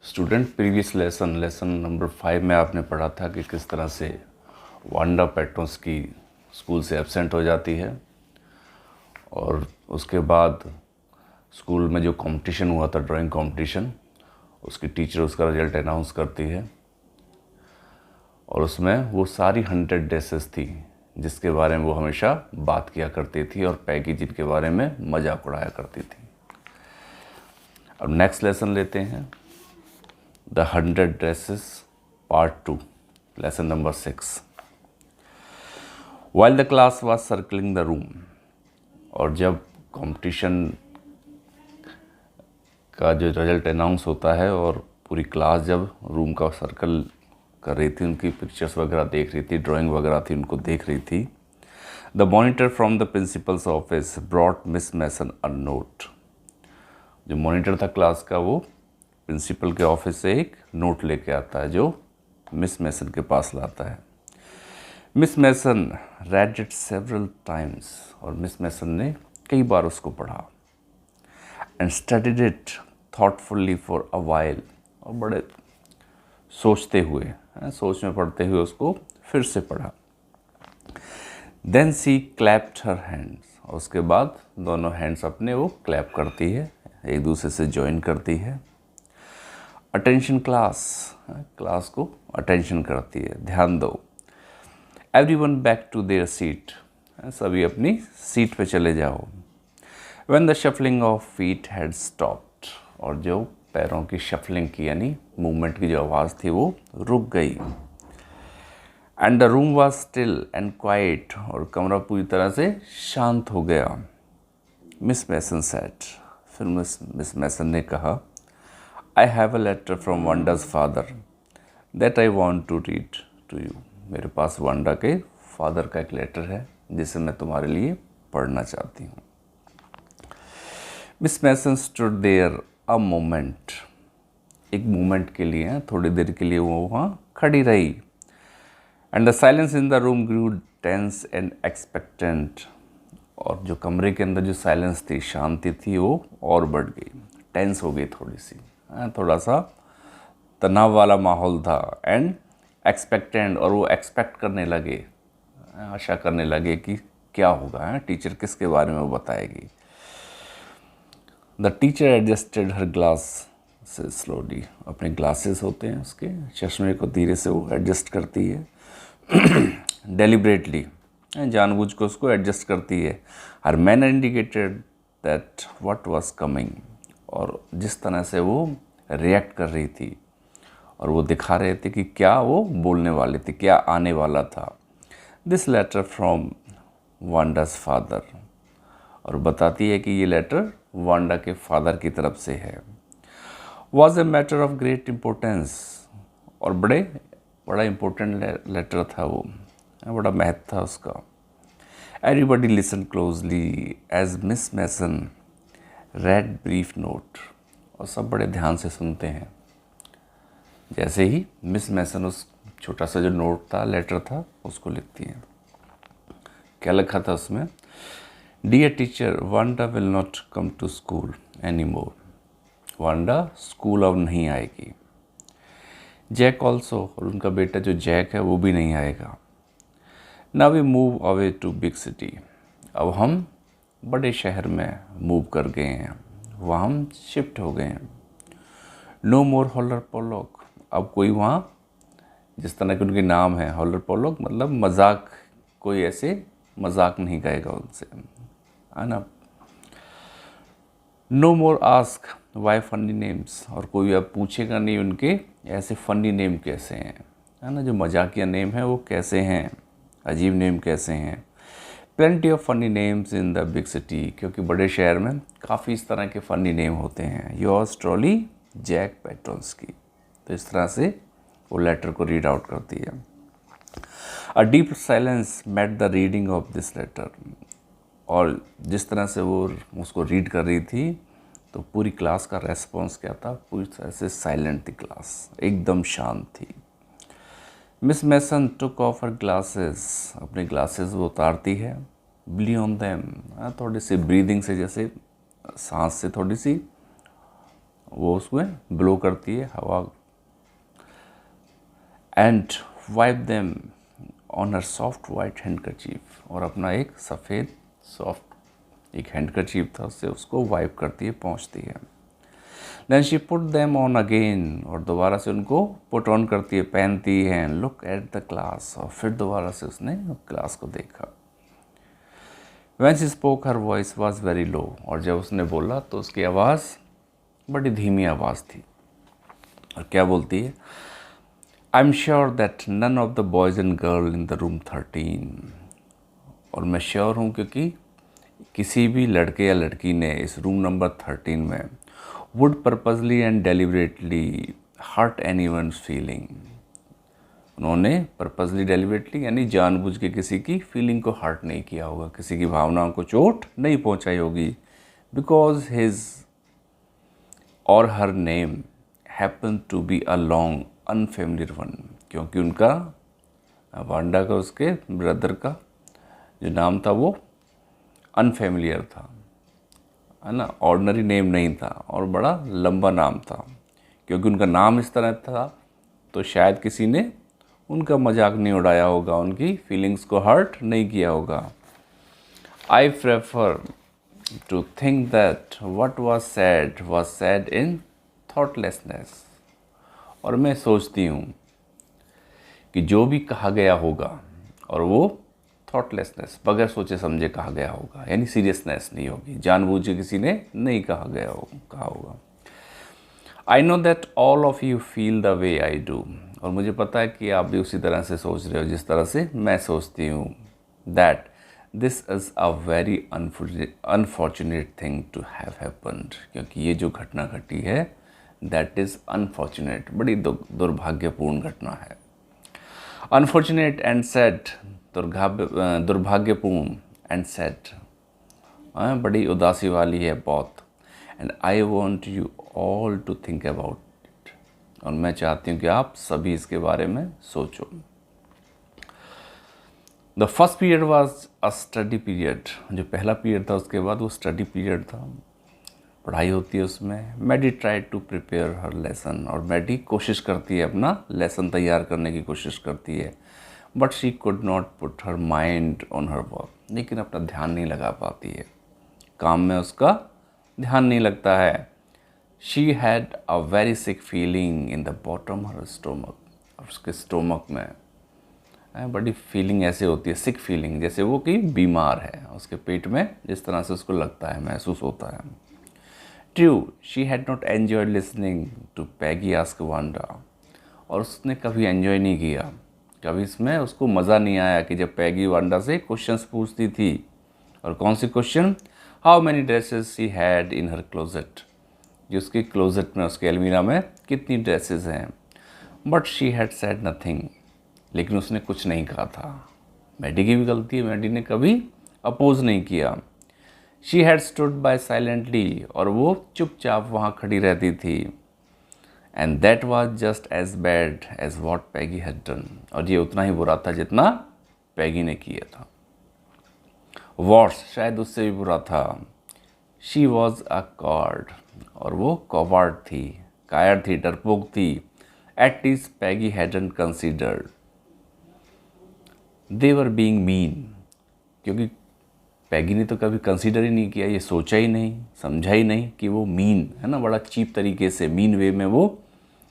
Student previous lesson number 5 में आपने पढ़ा था कि किस तरह से वांडा पेट्रोस्की स्कूल से एब्सेंट हो जाती है और उसके बाद स्कूल में जो कंपटीशन हुआ था, ड्राइंग कंपटीशन, उसकी टीचर उसका रिजल्ट अनाउंस करती है और उसमें वो सारी 100 ड्रेसेस थी जिसके बारे में वो हमेशा बात किया करती थी और पैकी जिनके बारे में मजाक उड़ाया करती थी। अब नेक्स्ट लेसन लेते हैं, the 100 dresses part 2, lesson number 6। While the class was circling the room, और जब कंपटीशन का जो रिजल्ट अनाउंस होता है और पूरी क्लास जब रूम का सर्कल कर रही थी, उनकी पिक्चर्स वगैरह देख रही थी, ड्राइंग वगैरह थी, उनको देख रही थी, the monitor from the principal's office brought Miss Mason a note. जो मॉनिटर था क्लास का, वो प्रिंसिपल के ऑफिस से एक नोट लेके आता है जो मिस मैसन के पास लाता है। Miss Mason read it several times, और मिस मैसन ने कई बार उसको पढ़ा, and studied it thoughtfully for a while, और बड़े सोचते हुए, सोच में पढ़ते हुए उसको फिर से पढ़ा। देन सी क्लैप्ड हर हैंड्स, और उसके बाद दोनों हैंड्स अपने वो क्लैप करती है, एक दूसरे से ज्वाइन करती है। अटेंशन क्लास, क्लास को अटेंशन करती है, ध्यान दो। Everyone back to their seat, सभी अपनी सीट पे चले जाओ। When the shuffling of feet had stopped, और जो पैरों की शफलिंग की यानी मूवमेंट की जो आवाज़ थी वो रुक गई। And the room was still and quiet, और कमरा पूरी तरह से शांत हो गया। मिस मैसन सेड, फिर मिस मैसन ने कहा, I have a letter from Wanda's father that I want to read to you. मेरे पास वांडा के फादर का एक लेटर है जिसे मैं तुम्हारे लिए पढ़ना चाहती हूँ। Miss Mason stood there a moment, एक मोमेंट के लिए, थोड़ी देर के लिए वो वहाँ खड़ी रही। And the silence in the room grew tense and expectant, और जो कमरे के अंदर जो साइलेंस थी, शांति थी, वो और बढ़ गई, टेंस हो गई थोड़ी सी, थोड़ा सा तनाव वाला माहौल था। एंड एक्सपेक्टेंट, और वो एक्सपेक्ट करने लगे, आशा करने लगे कि क्या होगा, टीचर किसके बारे में वो बताएगी। The teacher adjusted her glass से स्लोली, अपने ग्लासेस होते हैं उसके चश्मे को धीरे से वो एडजस्ट करती है, डेलिब्रेटली, जानबूझ को उसको एडजस्ट करती है। Her manner indicated that what was coming, और जिस तरह से वो रिएक्ट कर रही थी और वो दिखा रहे थे कि क्या वो बोलने वाले थे, क्या आने वाला था। This letter from Wanda's father, और बताती है कि ये लेटर वांडा के फादर की तरफ से है। Was a matter of great importance, और बड़ा इम्पोर्टेंट लेटर था वो, बड़ा महत्व था उसका। Everybody listen closely as Miss Mason read brief note, और सब बड़े ध्यान से सुनते हैं जैसे ही मिस मैसन उस छोटा सा जो नोट था, लेटर था, उसको लिखती हैं। क्या लिखा था उसमें? Dear teacher, Wanda will not come to school any more, Wanda school अब नहीं आएगी। जैक ऑल्सो, और उनका बेटा जो जैक है वो भी नहीं आएगा। Now we move away to big city, अब हम बड़े शहर में मूव कर गए हैं, वहाँ हम शिफ्ट हो गए हैं। नो मोर हॉलर पोलॉक, अब कोई वहाँ, जिस तरह के उनके नाम है, हॉलर पोलॉक मतलब मजाक, कोई ऐसे मजाक नहीं कहेगा उनसे, है ना। No more ask why funny names, और कोई अब पूछेगा नहीं उनके ऐसे फनी नेम कैसे हैं, है ना, जो मजाकिया नेम है वो कैसे हैं, अजीब नेम कैसे हैं। Plenty of funny names in the big city, क्योंकि बड़े शहर में काफ़ी इस तरह के फ़नी नेम होते हैं। Yours truly Jake Petroski. तो इस तरह से वो लेटर को रीड आउट करती है। A deep silence met the reading of this letter, और जिस तरह से वो उसको रीड कर रही थी तो पूरी क्लास का रेस्पॉन्स क्या था, पूरी तरह से साइलेंट थी क्लास, एकदम शांत थी। Miss Mason took off her glasses, अपने ग्लासेस वो उतारती है। ब्ली ऑन देम, थोड़ी सी ब्रीदिंग से, जैसे सांस से थोड़ी सी वो उसमें ब्लो करती है हवा, and wipe them on her soft white handkerchief, और अपना एक सफ़ेद सॉफ्ट एक हैंडकरचीफ था उससे उसको वाइप करती है, पहुँचती है। Then she put them on again, और दोबारा से उनको पुट ऑन करती है, पहनती है। लुक एट द क्लास, और फिर दोबारा से उसने क्लास को देखा। When she spoke, her voice was very low, और जब उसने बोला तो उसकी आवाज़ बड़ी धीमी आवाज़ थी। और क्या बोलती है? I am sure that none of the boys and girl in the room 13, और मैं श्योर हूँ क्योंकि किसी भी लड़के या लड़की ने इस रूम नंबर 13 में would purposely and deliberately hurt anyone's feeling, उन्होंने पर्पजली डेलिबरेटली यानी जानबूझ के किसी की फीलिंग को हर्ट नहीं किया होगा, किसी की भावनाओं को चोट नहीं पहुंचाई होगी। बिकॉज हिज और her name happen to be a long unfamiliar one, क्योंकि उनका वांडा का उसके ब्रदर का जो नाम था वो अनफेमिलियर था, है ना, ऑर्डिनरी नेम नहीं था और बड़ा लंबा नाम था। क्योंकि उनका नाम इस तरह था तो शायद किसी ने उनका मजाक नहीं उड़ाया होगा, उनकी फीलिंग्स को हर्ट नहीं किया होगा। I prefer to think that what was said in thoughtlessness, और मैं सोचती हूँ कि जो भी कहा गया होगा और वो थॉटलेसनेस बगैर सोचे समझे कहा गया होगा, यानी सीरियसनेस नहीं होगी, जानबूझ के किसी ने नहीं कहा होगा। I know that all of you feel the way I do, और मुझे पता है कि आप भी उसी तरह से सोच रहे हो जिस तरह से मैं सोचती हूँ। That this is a very unfortunate thing to have happened, क्योंकि ये जो घटना घटी है दैट इज़ अनफॉर्चुनेट, बड़ी दुर्भाग्यपूर्ण घटना है। अनफॉर्चुनेट एंड सैड, दुर्भाग्यपूर्ण एंड सैड, बड़ी उदासी वाली है बहुत। And I want you all to think about it, और मैं चाहती हूँ कि आप सभी इसके बारे में सोचो। The first period was a study period, जो पहला पीरियड था उसके बाद वो स्टडी पीरियड था, पढ़ाई होती है उसमें। Maddie try to prepare her lesson, और मैडी कोशिश करती है अपना लेसन तैयार करने की कोशिश करती है। But she could not put her mind on her work, लेकिन अपना ध्यान नहीं लगा पाती है, काम में उसका ध्यान नहीं लगता है। She had a very sick feeling in the bottom her stomach, और उसके स्टोमक में बड़ी फीलिंग ऐसे होती है, सिक फीलिंग, जैसे वो कि बीमार है, उसके पेट में जिस तरह से उसको लगता है, महसूस होता है। True, she had not enjoyed listening to Peggy ask Wanda, और उसने कभी एन्जॉय नहीं किया, कभी इसमें उसको मज़ा नहीं आया कि जब पैगी वांडा से क्वेश्चंस पूछती थी। और कौन सी question? How many dresses she had in her closet, जो उसके क्लोजेट में, उसके अलमीरा में कितनी ड्रेसेस हैं। But she had said nothing, लेकिन उसने कुछ नहीं कहा था। मैडी की भी गलती है, मैडी ने कभी अपोज नहीं किया। She had stood by silently, और वो चुपचाप वहाँ खड़ी रहती थी। And that was just as bad as what Peggy had done, और ये उतना ही बुरा था जितना पैगी ने किया था। वर्स, शायद उससे भी बुरा था। शी वॉज अ कॉवर्ड, और वो कॉवर्ड थी, कायर थी, डरपोक थी। At least Peggy hadn't considered they were being mean, क्योंकि पैगी ने तो कभी कंसीडर ही नहीं किया, ये सोचा ही नहीं, समझा ही नहीं कि वो मीन है ना, बड़ा चीप तरीके से, मीन वे में वो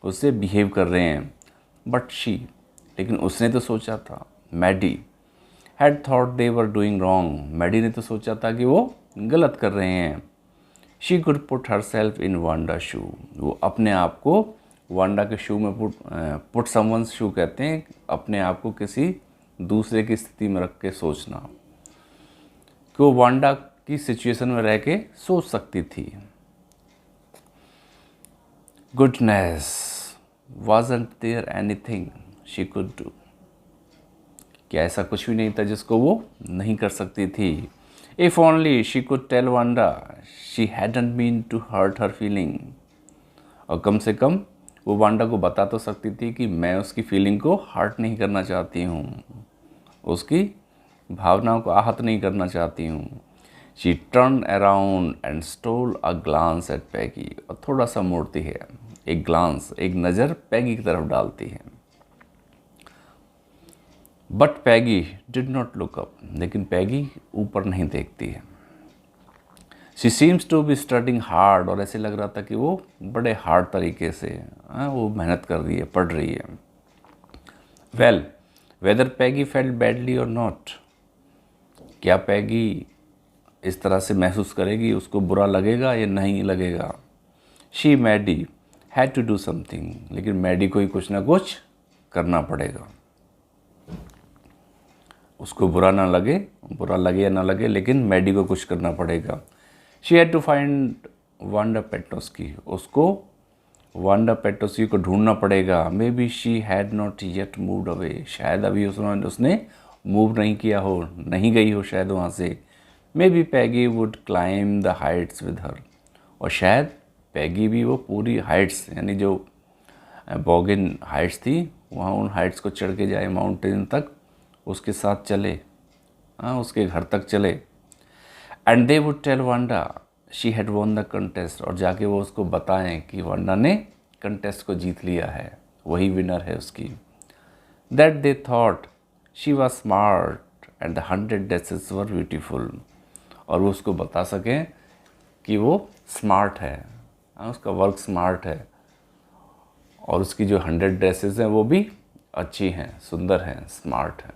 उससे बिहेव कर रहे हैं। बट शी, लेकिन उसने तो सोचा था, Maddie had thought they were doing wrong, Maddie ने तो सोचा था कि वो गलत कर रहे हैं। She could put her self in Wanda shoe, वो अपने आप को वांडा के शू में पुट समवंस शू कहते हैं, अपने आप को किसी दूसरे की स्थिति में रख के सोचना, कि वो वांडा की सिचुएशन में रह के सोच सकती थी। Goodness, wasn't there anything she could do, क्या ऐसा कुछ भी नहीं था जिसको वो नहीं कर सकती थी। If only she could tell Wanda she hadn't meant to hurt her feeling, और कम से कम वो वांडा को बता तो सकती थी कि मैं उसकी फीलिंग को हर्ट नहीं करना चाहती हूँ, उसकी भावनाओं को आहत नहीं करना चाहती हूँ। She turn around and stole a glance at Peggy, और थोड़ा सा मुड़ती है, एक ग्लांस, एक नज़र पैगी की तरफ डालती है। But Peggy did not look up, लेकिन पैगी ऊपर नहीं देखती है। She seems to be studying hard, और ऐसे लग रहा था कि वो बड़े हार्ड तरीके से वो मेहनत कर रही है, पढ़ रही है। वेल, वेदर पैगी फेल्ट बैडली और नॉट, क्या पैगी इस तरह से महसूस करेगी, उसको बुरा लगेगा या नहीं लगेगा। She Maddie had to do something, लेकिन मैडी को ही कुछ ना कुछ करना पड़ेगा। उसको बुरा लगे या ना लगे, लेकिन मैडी को कुछ करना पड़ेगा। She had to find Wanda Petroski, उसको वांडा पेट्रोस्की को ढूंढना पड़ेगा। Maybe she had not yet moved away, शायद अभी उसने मूव नहीं किया हो, नहीं गई हो शायद वहाँ से। May be Peggy would climb the Heights with her, और शायद पैगी भी वो पूरी हाइट्स, यानी जो बॉगिन हाइट्स थी, वहाँ उन हाइट्स को चढ़ के जाए, माउंटेन तक उसके साथ चले, उसके घर तक चले। And they would tell Wanda she had won the contest, और जाके वो उसको बताएं कि वांडा ने कंटेस्ट को जीत लिया है, वही विनर है उसकी। That they thought she was smart and the 100 dresses were beautiful, और वो उसको बता सकें कि वो स्मार्ट है, उसका वर्क स्मार्ट है, और उसकी जो 100 ड्रेसेस हैं वो भी अच्छी हैं, सुंदर हैं, स्मार्ट हैं।